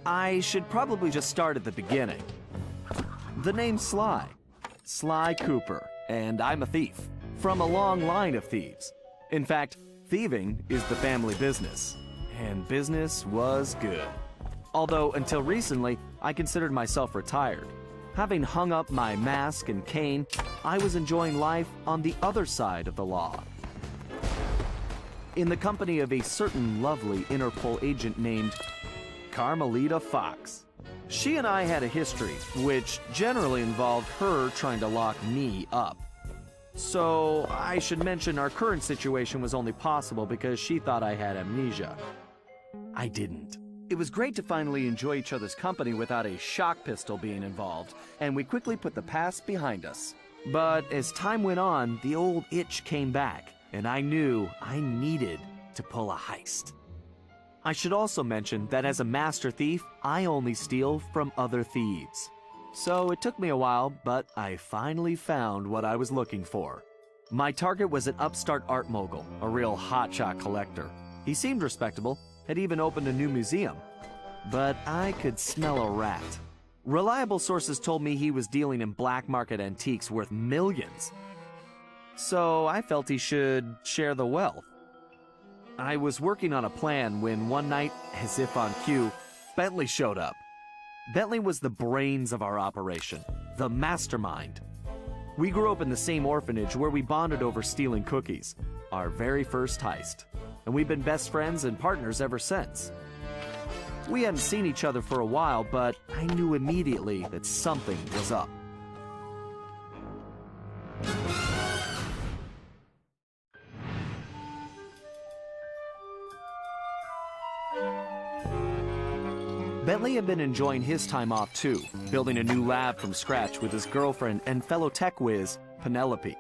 I should probably just start at the beginning. The name's Sly. Sly Cooper, and I'm a thief. From a long line of thieves. In fact, thieving is the family business. And business was good. Although, until recently, I considered myself retired. Having hung up my mask and cane, I was enjoying life on the other side of the law. In the company of a certain lovely Interpol agent named Carmelita Fox. She and I had a history, which generally involved her trying to lock me up. So, I should mention our current situation was only possible because she thought I had amnesia. I didn't. It was great to finally enjoy each other's company without a shock pistol being involved, and we quickly put the past behind us. But as time went on, the old itch came back, and I knew I needed to pull a heist. I should also mention that as a master thief, I only steal from other thieves. So it took me a while, but I finally found what I was looking for. My target was an upstart art mogul, a real hotshot collector. He seemed respectable, had even opened a new museum. But I could smell a rat. Reliable sources told me he was dealing in black market antiques worth millions. So I felt he should share the wealth. I was working on a plan when one night, as if on cue, Bentley showed up. Bentley was the brains of our operation, the mastermind. We grew up in the same orphanage where we bonded over stealing cookies, our very first heist, and we've been best friends and partners ever since. We hadn't seen each other for a while, but I knew immediately that something was up. Bentley had been enjoying his time off too, building a new lab from scratch with his girlfriend and fellow tech whiz, Penelope.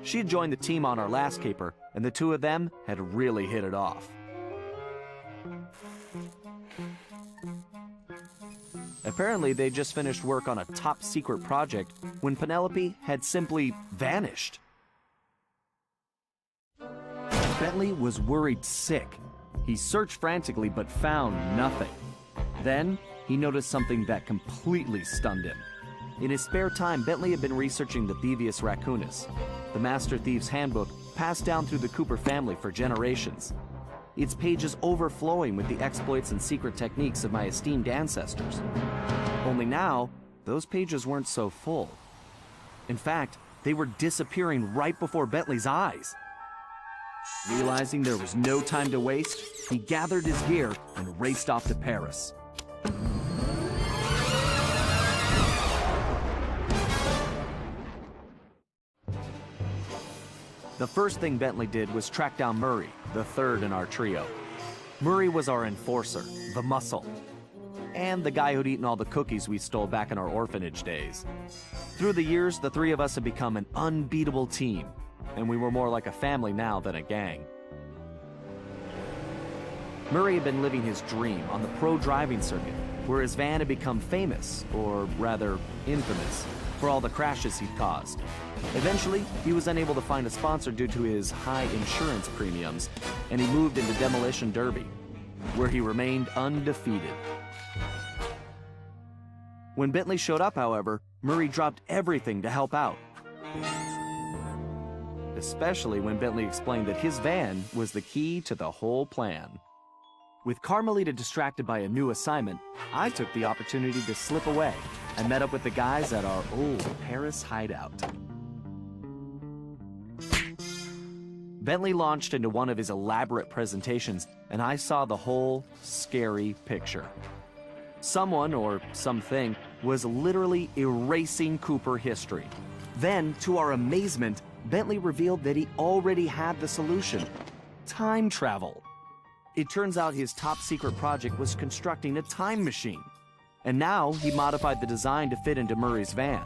She had joined the team on our last caper, and the two of them had really hit it off. Apparently, they just finished work on a top-secret project when Penelope had simply vanished. Bentley was worried sick. He searched frantically but found nothing. Then, he noticed something that completely stunned him. In his spare time, Bentley had been researching the Thieves Raccoonus, the Master Thief's handbook passed down through the Cooper family for generations. Its pages overflowing with the exploits and secret techniques of my esteemed ancestors. Only now, those pages weren't so full. In fact, they were disappearing right before Bentley's eyes. Realizing there was no time to waste, he gathered his gear and raced off to Paris. The first thing Bentley did was track down Murray, the third in our trio. Murray was our enforcer, the muscle, and the guy who'd eaten all the cookies we stole back in our orphanage days. Through the years, the three of us had become an unbeatable team, and we were more like a family now than a gang. Murray had been living his dream on the pro driving circuit, where his van had become famous, or rather infamous, for all the crashes he'd caused. Eventually, he was unable to find a sponsor due to his high insurance premiums, and he moved into Demolition Derby, where he remained undefeated. When Bentley showed up, however, Murray dropped everything to help out. Especially when Bentley explained that his van was the key to the whole plan. With Carmelita distracted by a new assignment, I took the opportunity to slip away and met up with the guys at our old Paris hideout. Bentley launched into one of his elaborate presentations, and I saw the whole scary picture. Someone, or something, was literally erasing Cooper history. Then, to our amazement, Bentley revealed that he already had the solution: time travel. It turns out his top-secret project was constructing a time machine, and now he modified the design to fit into Murray's van.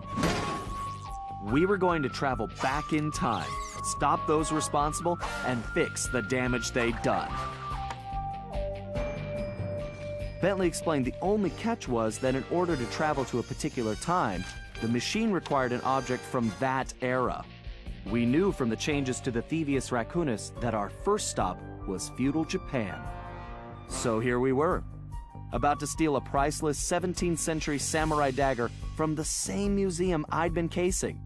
We were going to travel back in time, stop those responsible, and fix the damage they'd done. Bentley explained the only catch was that in order to travel to a particular time, the machine required an object from that era. We knew from the changes to the Thieves Raccoonus that our first stop was feudal Japan. So here we were, about to steal a priceless 17th century samurai dagger from the same museum I'd been casing.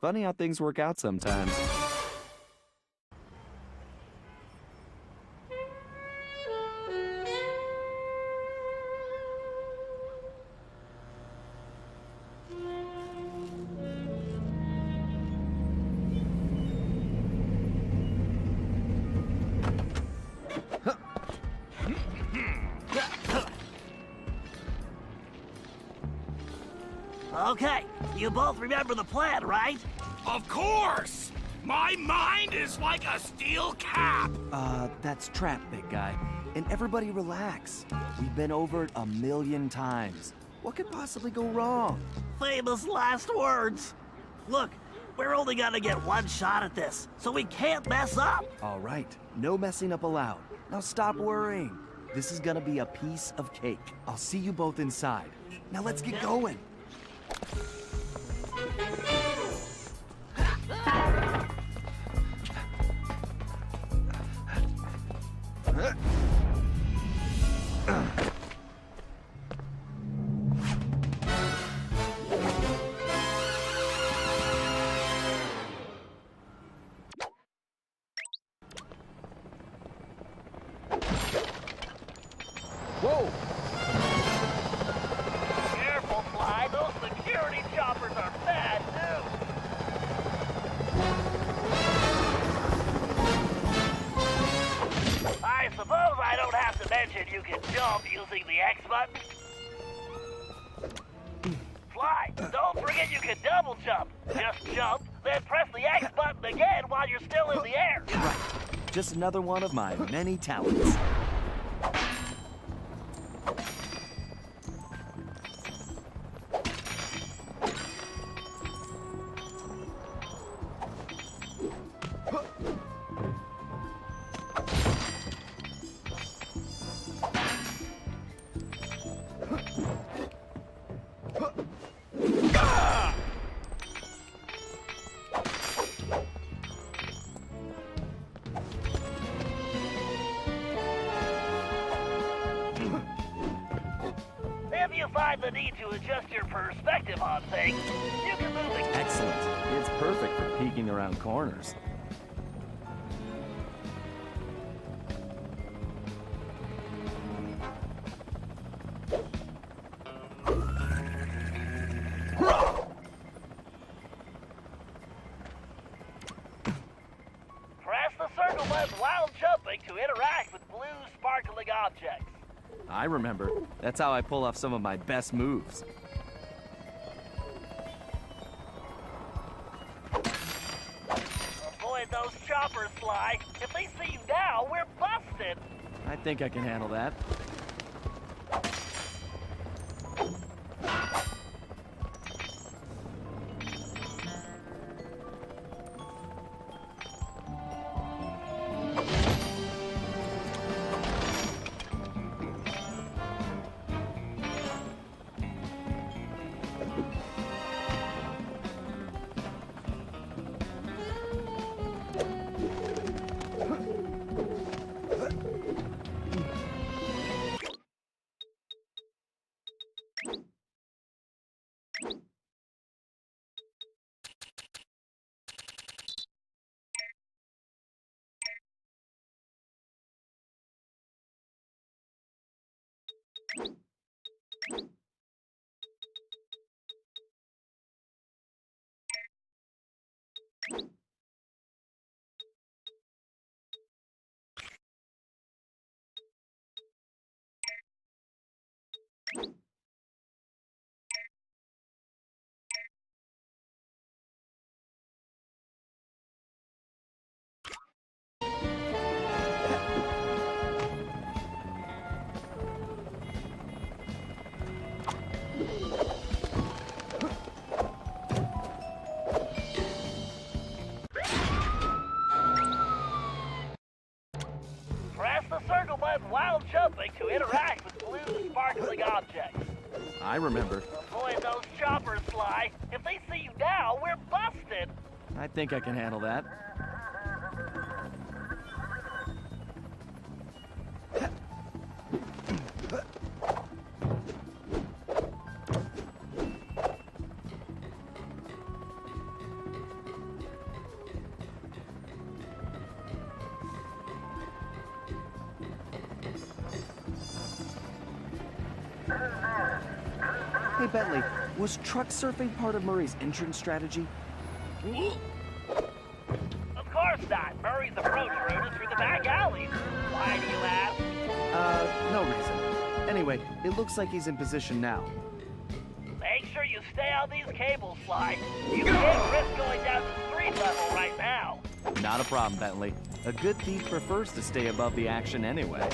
Funny how things work out sometimes. Okay, you both remember the plan, right? Of course! My mind is like a steel cap! That's trap, big guy. And everybody relax. We've been over it 1,000,000 times. What could possibly go wrong? Famous last words. Look, we're only gonna get one shot at this, so we can't mess up. All right, no messing up allowed. Now stop worrying. This is gonna be a piece of cake. I'll see you both inside. Now let's get going. Whoa! Careful, Fly. Those security choppers are bad news. I suppose I don't have to mention you can jump using the X button. Fly, don't forget you can double jump. Just jump, then press the X button again while you're still in the air. Right. Just another one of my many talents. If you find the need to adjust your perspective on things, you can move it. Excellent. It's perfect for peeking around corners. Press the circle button while jumping to interact with blue sparkling objects. I remember. That's how I pull off some of my best moves. Avoid those choppers, Sly. If they see you now, we're busted. I think I can handle that. Press the circle button while jumping to interact with blue sparkling objects. I remember. Avoid those choppers, Sly. If they see you now, we're busted. I think I can handle that. Hey, Bentley, was truck surfing part of Murray's entrance strategy? Of course not. Murray's approach route is through the back alleys. Why do you ask? No reason. Anyway, it looks like he's in position now. Make sure you stay on these cables, Sly. You can't risk going down to street level right now. Not a problem, Bentley. A good thief prefers to stay above the action anyway.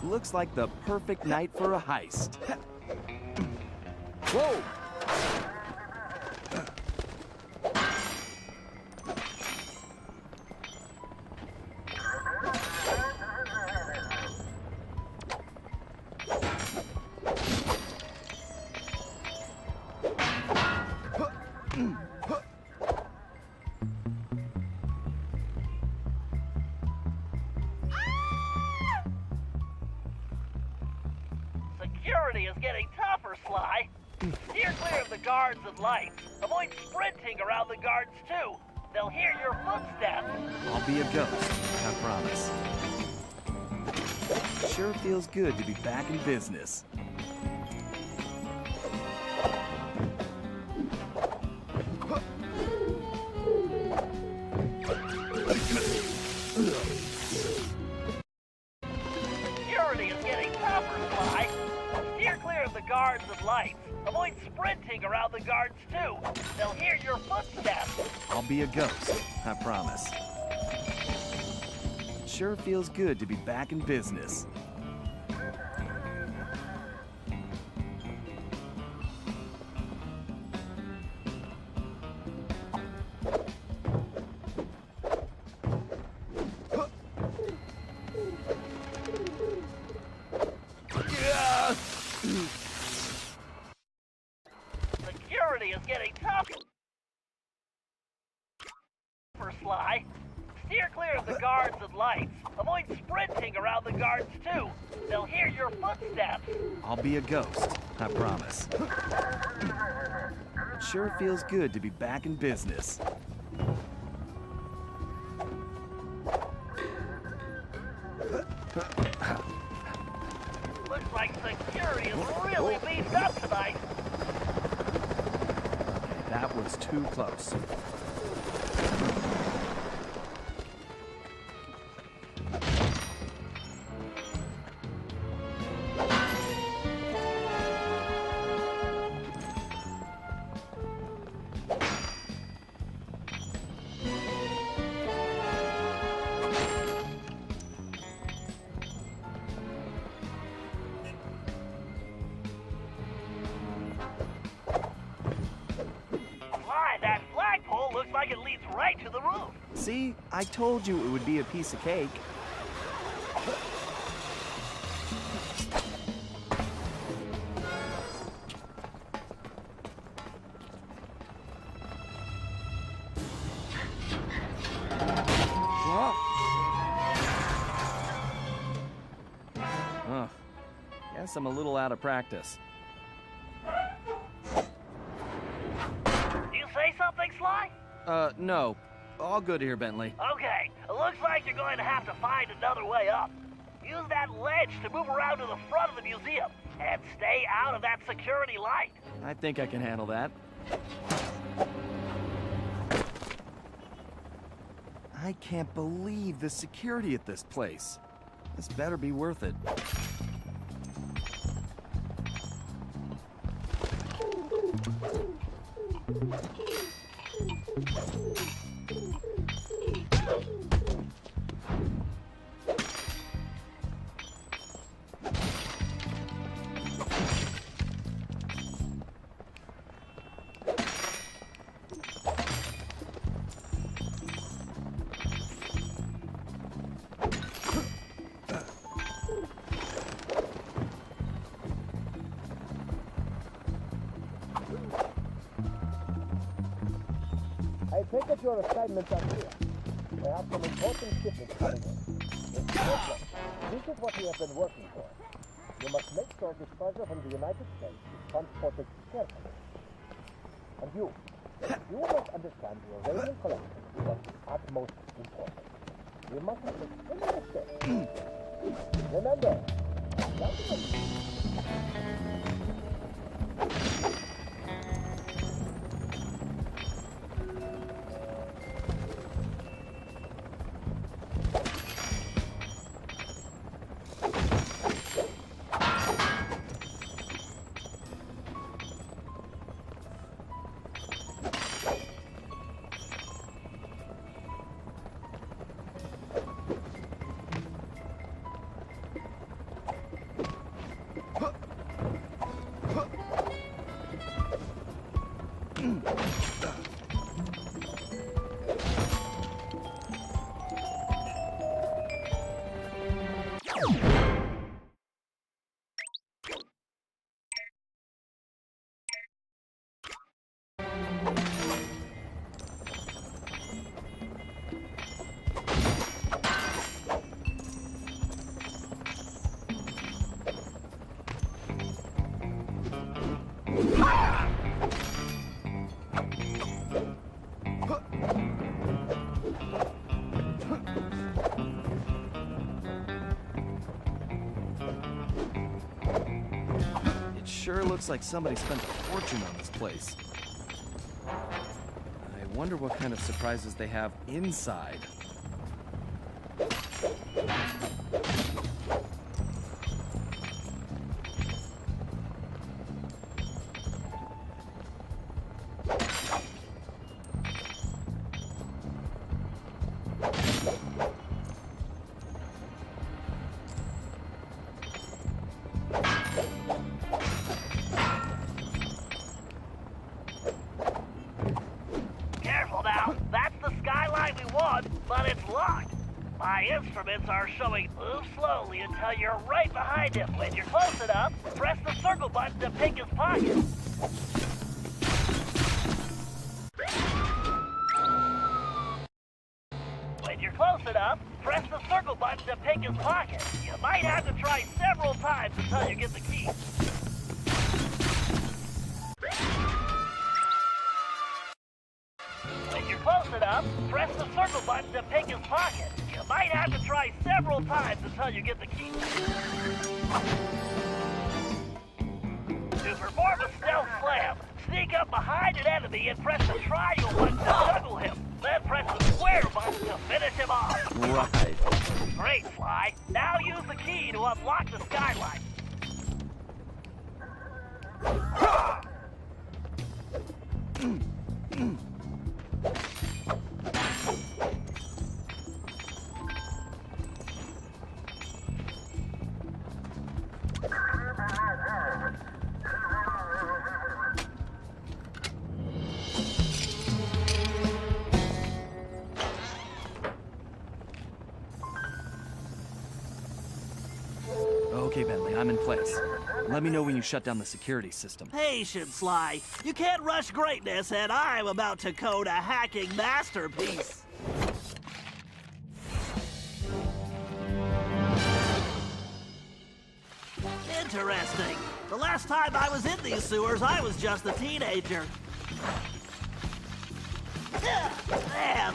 Looks like the perfect night for a heist. Whoa! Security is getting tougher, Sly. Steer clear of the guards and lights. Avoid sprinting around the guards, too. They'll hear your footsteps. I'll be a ghost, I promise. Sure feels good to be back in business. Security is getting tougher, Sly. Steer clear of the guards and lights. Avoid sprinting around the guards, too. They'll hear your footsteps. I'll be a ghost, I promise. Sure feels good to be back in business. Security is getting tougher, Sly. Steer clear of the guards and lights. Avoid sprinting around the guards, too. They'll hear your footsteps. I'll be a ghost, I promise. Sure feels good to be back in business. Looks like security is really beefed up tonight. That was too close. That flagpole looks like it leads right to the roof. See, I told you it would be a piece of cake. Huh. Guess I'm a little out of practice. You say something, Sly? No. All good here, Bentley. Okay, it looks like you're going to have to find another way up. Use that ledge to move around to the front of the museum, and stay out of that security light. I think I can handle that. I can't believe the security at this place. This better be worth it. I take it your assignments are clear. I have some important shipments coming in. This is what we have been working for. You must make sure this cargo from the United States is transported carefully. And you must understand the uranium collection is of utmost importance. You must have extremely steps. Remember, Sure looks like somebody spent a fortune on this place. I wonder what kind of surprises they have inside. But it's locked. My instruments are showing move slowly until you're right behind him. When you're close enough, press the circle button to pick his pocket. When you're close enough, press the circle button to pick his pocket. You might have to try several times until you get the key. Close enough, press the circle button to pick his pocket. You might have to try several times until you get the key. To perform a stealth slam, sneak up behind an enemy and press the triangle button to juggle him. Then press the square button to finish him off. Right. Great, Sly. Now use the key to unlock the skylight. Okay, Bentley, I'm in place. Let me know when you shut down the security system. Patience, Sly. You can't rush greatness, and I'm about to code a hacking masterpiece. Interesting. The last time I was in these sewers, I was just a teenager. Man,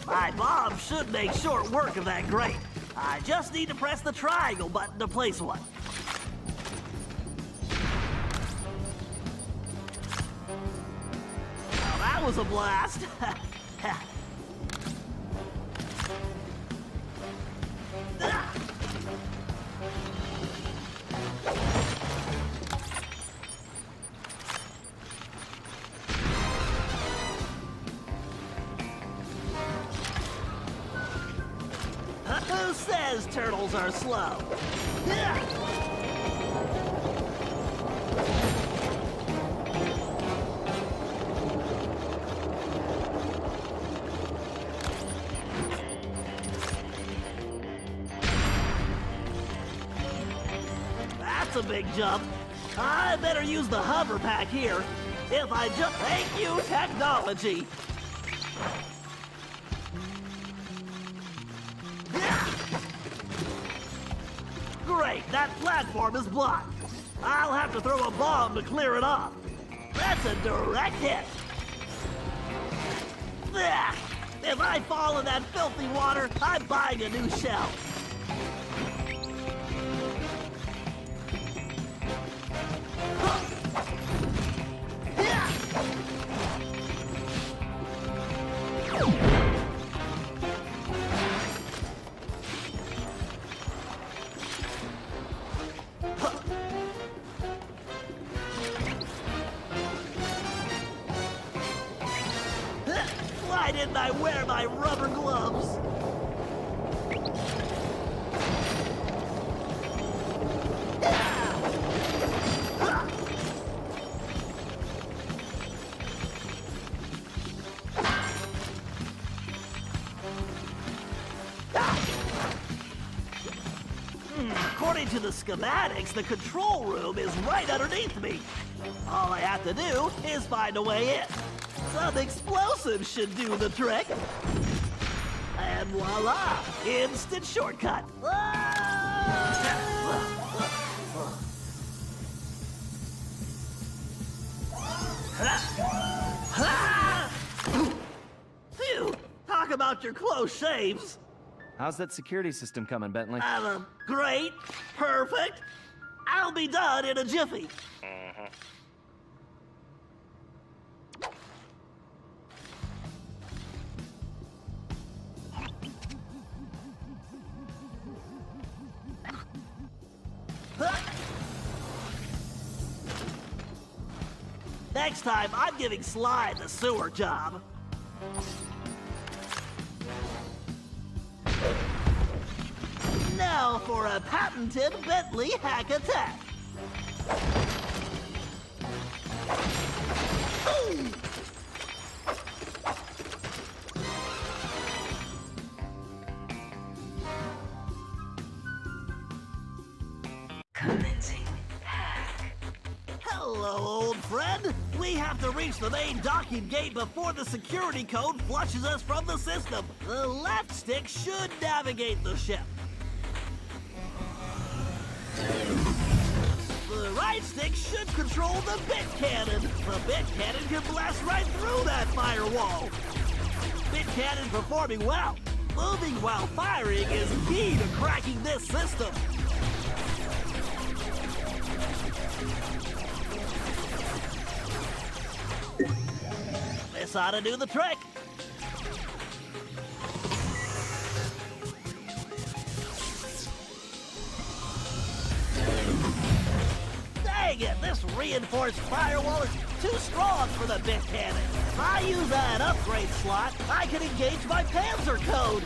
my bomb should make short work of that grate. I just need to press the triangle button to place one. Well, that was a blast. Who says turtles are slow? That's a big jump. I better use the hover pack here. If I jump, thank you, technology. Great, that platform is blocked. I'll have to throw a bomb to clear it off. That's a direct hit. Ugh. If I fall in that filthy water, I'm buying a new shell. Why didn't I wear my rubber gloves? According to the schematics, the control room is right underneath me. All I have to do is find a way in. Some explosives should do the trick. And voila! Instant shortcut. Phew! Talk about your close shaves. How's that security system coming, Bentley? Great. Perfect. I'll be done in a jiffy. Next time, I'm giving Sly the sewer job. Now for a patented Bentley hack attack. Ooh. Commencing hack. Hello, old friend. We have to reach the main docking gate before the security code flushes us from the system. The left stick should navigate the ship. The right stick should control the bit cannon. The bit cannon can blast right through that firewall. Bit cannon performing well. Moving while firing is key to cracking this system. This ought to do the trick. Dang it, this reinforced firewall is too strong for the bit cannon. If I use that upgrade slot, I can engage my Panzer code.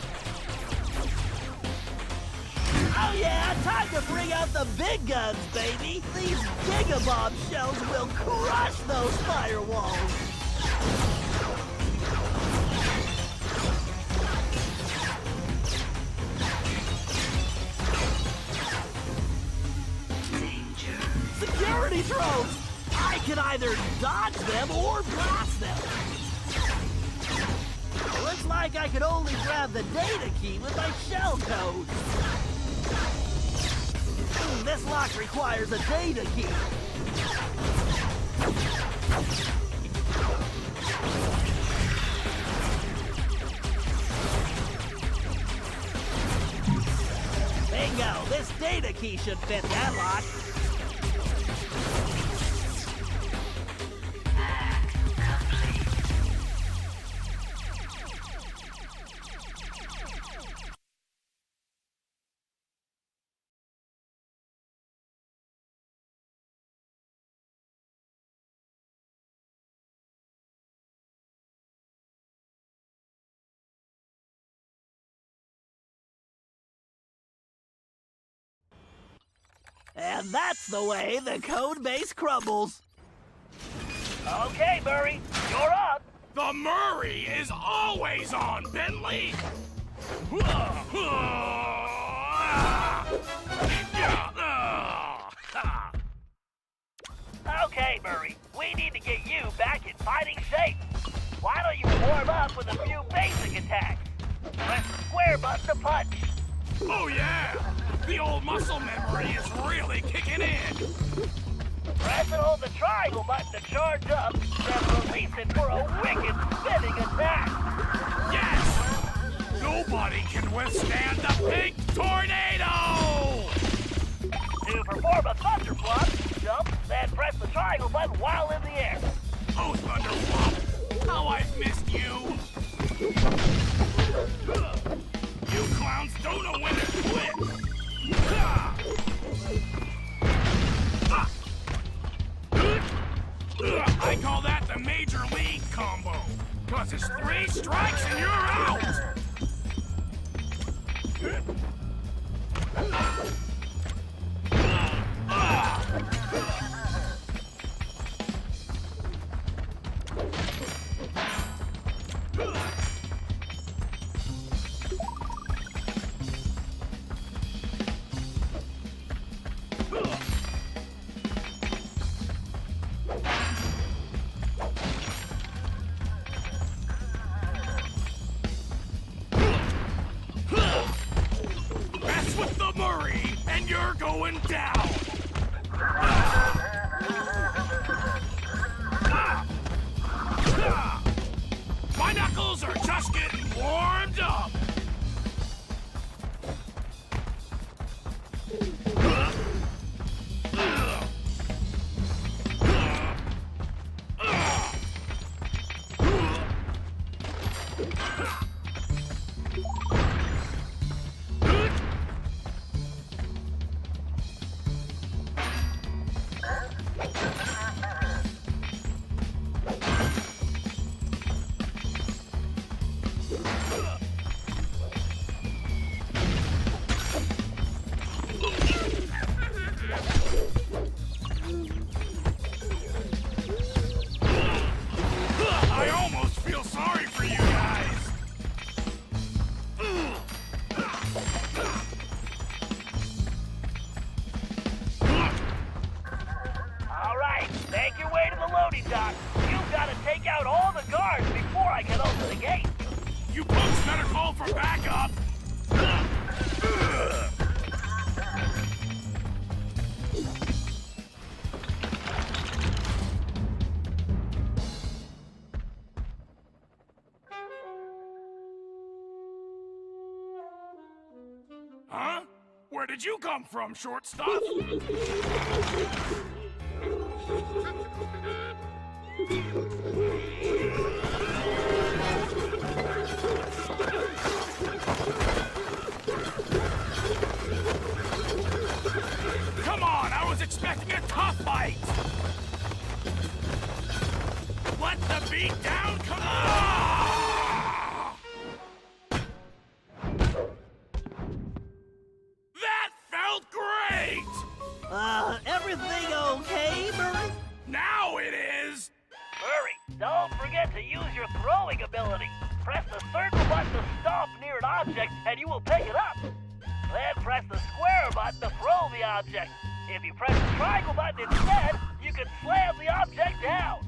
Oh yeah, time to bring out the big guns, baby. These gigabomb shells will crush those firewalls. Security drones! I can either dodge them or blast them. Looks like I could only grab the data key with my shell code. This lock requires a data key. Bingo! This data key should fit that lock. And that's the way the code base crumbles. Okay, Murray, you're up. The Murray is always on, Bentley! Okay, Murray, we need to get you back in fighting shape. Why don't you warm up with a few basic attacks? Press the square button to punch. Oh yeah! The old muscle memory is really kicking in! Press and hold the triangle button to charge up, then release it for a wicked spinning attack. Yes! Nobody can withstand the pink tornado! To perform a thunder flop, jump, then Then press the triangle button while in the air. Oh, Thunderwop! How I've missed you! You clowns don't know when to quit! I call that the Major League combo. 'Cause it's 3 strikes and you're out! Mess with the Murray, and you're going down! My knuckles are just getting warmed up! I almost feel sorry for you guys! Alright, make your way to the loading dock. You've got to take out all the guards before I can open the gate. You punks better call for backup! Huh? Where did you come from, shortstop? Come on, I was expecting a tough fight! Let the beat down come on! That felt great! Everything okay, Murray? Now it is! Hurry, don't forget to use your throwing ability. Press the circle button to stomp near an object and you will pick it up. Then press the square button to throw the object. If you press the triangle button instead, you can slam the object down.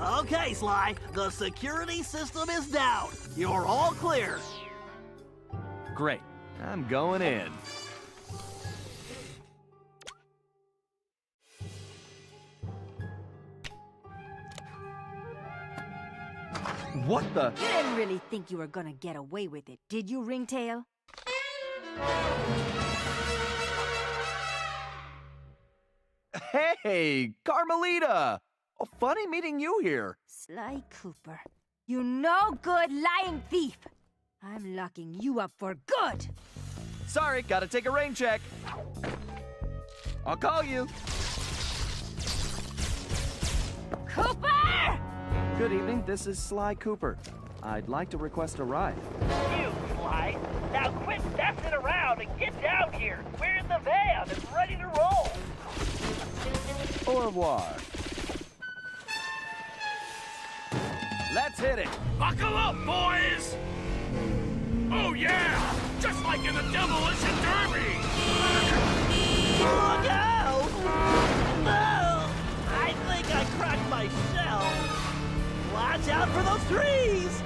Okay, Sly, the security system is down. You're all clear. Great. I'm going in. What the? You didn't really think you were gonna get away with it, did you, Ringtail? Hey, Carmelita! Oh, funny meeting you here. Sly Cooper, you no good lying thief! I'm locking you up for good! Sorry, gotta take a rain check. I'll call you. Cooper! Good evening, this is Sly Cooper. I'd like to request a ride. You, Sly. Now quit messing around and get down here. We're in the van and ready to roll. Au revoir. Let's hit it. Buckle up, boys! Oh yeah! Just like in the Demolition Derby! Look out! No! I think I cracked my shell. Watch out for those trees!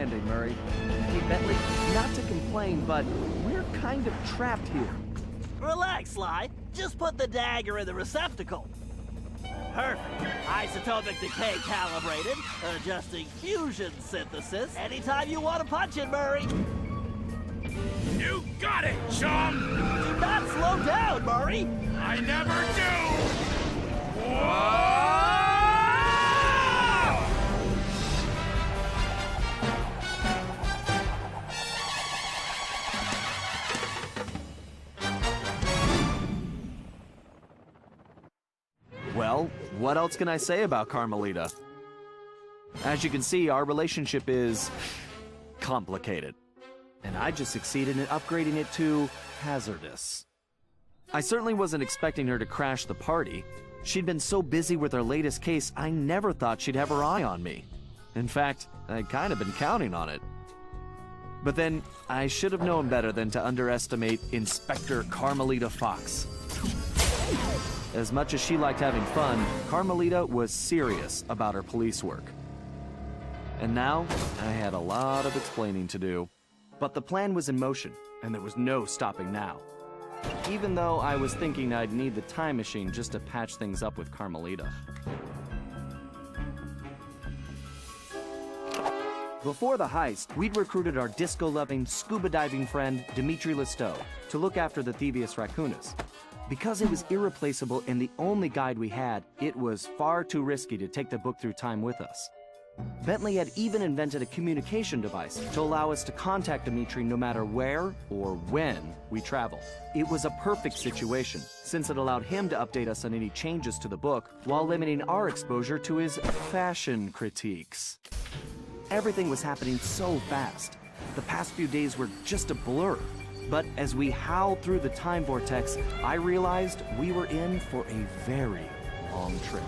understanding, Murray. Hey, Bentley, not to complain, but we're kind of trapped here. Relax, Sly. Just put the dagger in the receptacle. Perfect. Isotopic decay calibrated. Adjusting fusion synthesis. Anytime you want to punch it, Murray. You got it, chum! Do not slow down, Murray. I never do! Whoa! Well, what else can I say about Carmelita? As you can see, our relationship is complicated. And I just succeeded in upgrading it to hazardous. I certainly wasn't expecting her to crash the party. She'd been so busy with her latest case, I never thought she'd have her eye on me. In fact, I'd kind of been counting on it. But then, I should have known better than to underestimate Inspector Carmelita Fox. As much as she liked having fun, Carmelita was serious about her police work. And now, I had a lot of explaining to do. But the plan was in motion, and there was no stopping now. Even though I was thinking I'd need the time machine just to patch things up with Carmelita. Before the heist, we'd recruited our disco-loving, scuba-diving friend, Dimitri Listeau, to look after the Thieves raccoonus. Because it was irreplaceable and the only guide we had, it was far too risky to take the book through time with us. Bentley had even invented a communication device to allow us to contact Dimitri no matter where or when we traveled. It was a perfect situation, since it allowed him to update us on any changes to the book while limiting our exposure to his fashion critiques. Everything was happening so fast. The past few days were just a blur. But as we howled through the time vortex, I realized we were in for a very long trip.